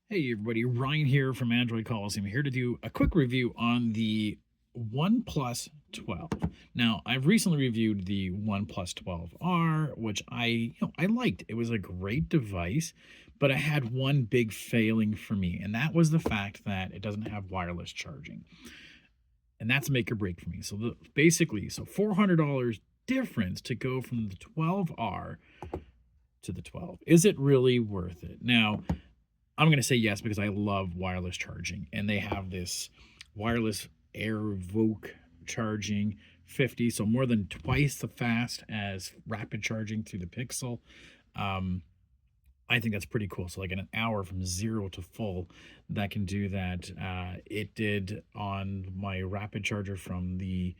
Hey everybody, Ryan here from Android Calls. I'm here to do a quick review on the OnePlus 12. Now, I've recently reviewed the OnePlus 12R, which I liked. It was a great device, but it had one big failing for me, and that was the fact that it doesn't have wireless charging. And that's a make or break for me. So $400 difference to go from the 12R to the 12. Is it really worth it? Now, I'm going to say yes because I love wireless charging, and they have this wireless AirVoke charging 50, so more than twice the fast as rapid charging through the Pixel. Um, I think that's pretty cool. So like in an hour from zero to full, that can do that. It did on my rapid charger from the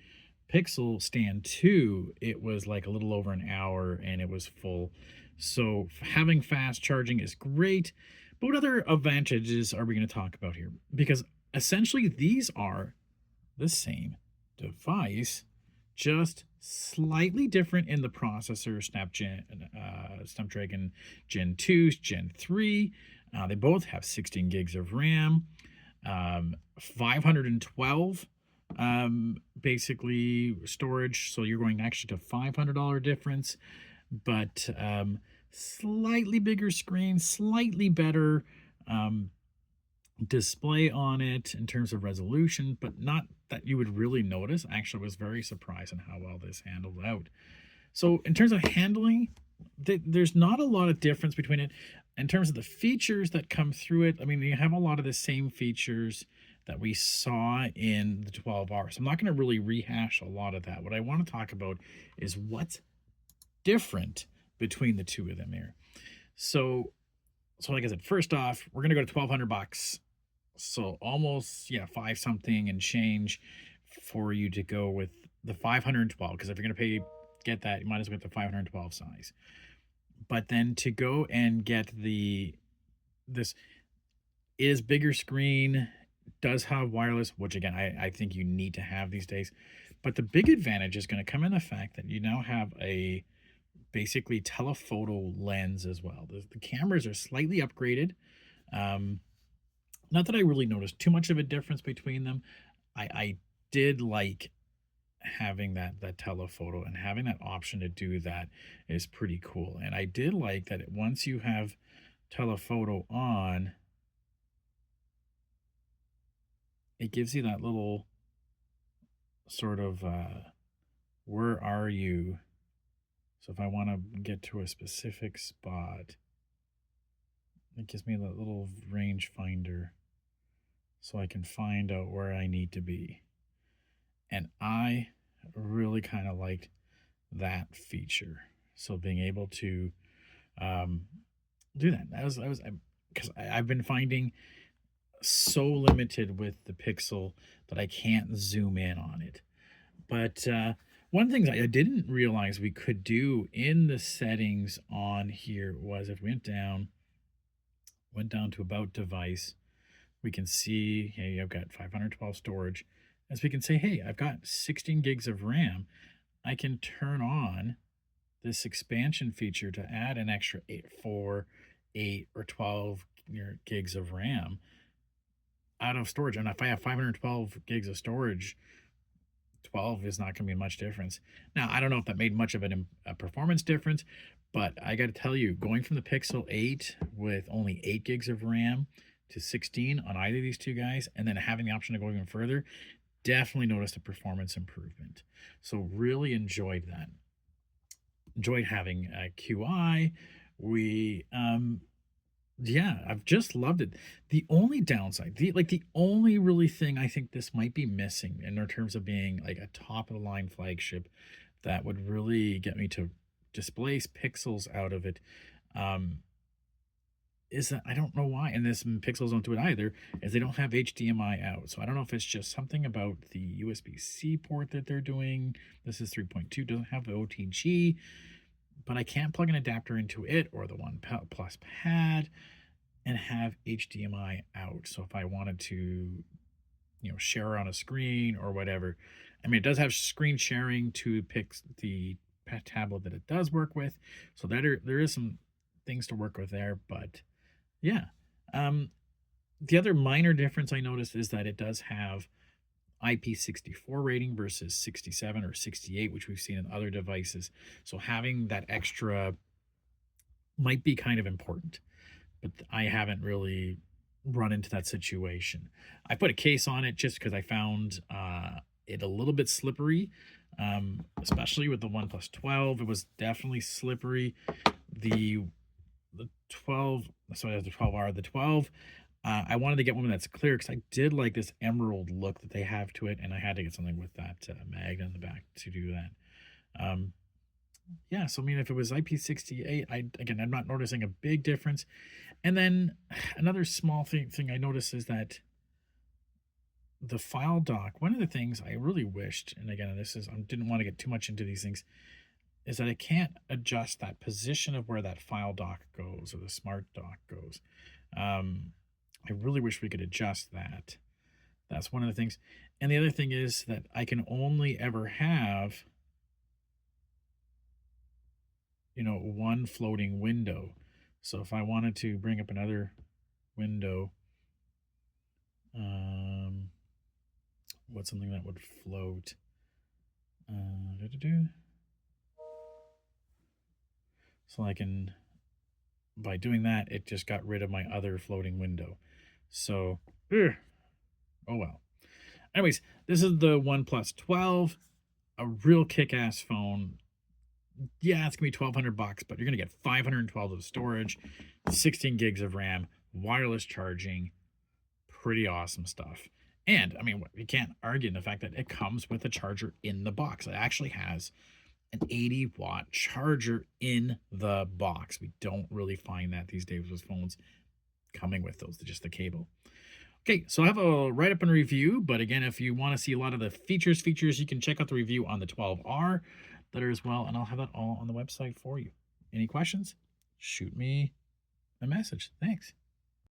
Pixel Stand 2, it was like a little over an hour and it was full. So having fast charging is great. But what other advantages are we going to talk about here? Because essentially these are the same device, just slightly different in the processor. Snapdragon Gen 2, Gen 3. They both have 16 gigs of RAM, 512 basically storage. So you're going actually to $500 difference, but slightly bigger screen, slightly better display on it in terms of resolution, but not that you would really notice. Actually, was very surprised on how well this handled out. So in terms of handling, there's not a lot of difference between it. In terms of the features that come through it, I mean, you have a lot of the same features that we saw in the 12R. So I'm not going to really rehash a lot of that. What I want to talk about is what's different between the two of them here. So like I said, first off, we're going to go to 1,200 bucks. So almost, yeah, five something and change for you to go with the 512. Because if you're going to get that, you might as well get the 512 size. But then to go and get this is bigger screen, does have wireless, which again, I think you need to have these days. But the big advantage is going to come in the fact that you now have a basically telephoto lens as well. The cameras are slightly upgraded. Not that I really noticed too much of a difference between them. I did like having that telephoto, and having that option to do that is pretty cool. And I did like that once you have telephoto on, it gives you that little sort of where are you. So if I want to get to a specific spot, it gives me that little range finder so I can find out where I need to be. And I really kind of liked that feature. So being able to do that, because I've been finding so limited with the Pixel that I can't zoom in on it. But one thing I didn't realize we could do in the settings on here was if we went down to about device, we can see, hey, I've got 512 storage. As we can say, hey, I've got 16 gigs of RAM. I can turn on this expansion feature to add an extra 8 or 12 gigs of RAM out of storage. And if I have 512 gigs of storage, 12 is not going to be much difference. Now, I don't know if that made much of a performance difference, but I got to tell you, going from the Pixel 8 with only 8 gigs of RAM to 16 on either of these two guys, and then having the option to go even further, definitely noticed a performance improvement. So really enjoyed that. Enjoyed having a QI. Yeah, I've just loved it. The only downside, the only really thing I think this might be missing in terms of being like a top of the line flagship that would really get me to displace pixels out of it, is that I don't know why, and this Pixels don't do it either, is they don't have HDMI out. So I don't know if it's just something about the USB-C port that they're doing. This is 3.2, doesn't have the OTG, but I can't plug an adapter into it or the OnePlus Pad and have HDMI out. So if I wanted to, share on a screen or whatever, I mean, it does have screen sharing to pick the tablet that it does work with. So there is some things to work with there, but yeah. The other minor difference I noticed is that it does have IP64 rating versus 67 or 68, which we've seen in other devices. So having that extra might be kind of important, but I haven't really run into that situation. I put a case on it just because I found it a little bit slippery, especially with the OnePlus 12. It was definitely slippery. The 12, sorry, the 12R, the 12. I wanted to get one that's clear because I did like this emerald look that they have to it, and I had to get something with that magnet in the back to do that. Um, yeah, so I mean, if it was IP68, I'm not noticing a big difference. And then another small thing I noticed is that the file dock. One of the things I really wished, and again, this is I didn't want to get too much into these things, is that I can't adjust that position of where that file dock goes or the smart dock goes. I really wish we could adjust that. That's one of the things. And the other thing is that I can only ever have, one floating window. So if I wanted to bring up another window, what's something that would float? So I can, by doing that, it just got rid of my other floating window. So, oh well. Anyways, this is the OnePlus 12, a real kick-ass phone. Yeah, it's gonna be $1,200, but you're gonna get 512 of storage, 16 gigs of RAM, wireless charging, pretty awesome stuff. And I mean, you can't argue in the fact that it comes with a charger in the box. It actually has an 80-watt charger in the box. We don't really find that these days with phones coming with those, just the cable. Okay, so I have a write-up and review, but again, if you want to see a lot of the features, you can check out the review on the 12R there as well, and I'll have that all on the website for you. Any questions? Shoot me a message. Thanks.